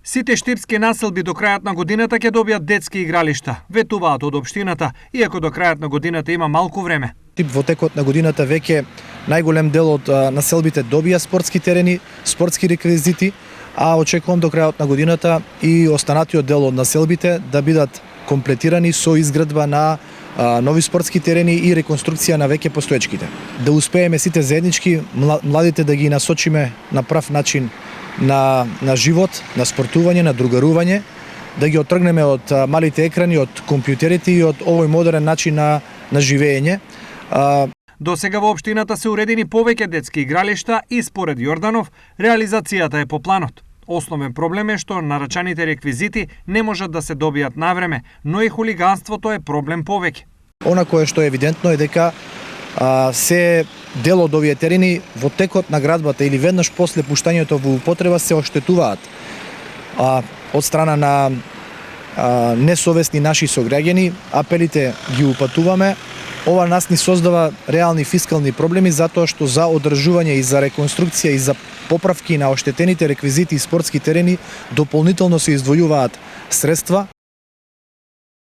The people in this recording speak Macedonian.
Сите штипски населби до крајот на годината ќе добијат детски игралишта, ветуваат од општината, иако до крајот на годината има малку време. Во текот на годината веќе најголем дел од населбите добија спортски терени, спортски реквизити, а очекувам до крајот на годината и останатиот дел од населбите да бидат комплетирани со изградба на нови спортски терени и реконструкција на веќе постоечките. Да успееме сите заеднички младите да ги насочиме на прав начин на живот, на спортување, на другарување, да ги оттргнеме од малите екрани, од компјутерите и од овој модерен начин на живење. До сега во општината се уредени повеќе детски игралишта и според Јорданов, реализацијата е по планот. Основен проблем е што нарачаните реквизити не можат да се добијат навреме, но и хулиганството е проблем повеќе. Она кое што е евидентно е дека се дел од овие терени во текот на градбата или веднаш после пуштањето во употреба се оштетуваат од страна на несовесни наши сограѓани. Апелите ги упатуваме. Ова нас ни создава реални фискални проблеми затоа што за одржување и за реконструкција и за поправки на оштетените реквизити и спортски терени дополнително се издвојуваат средства.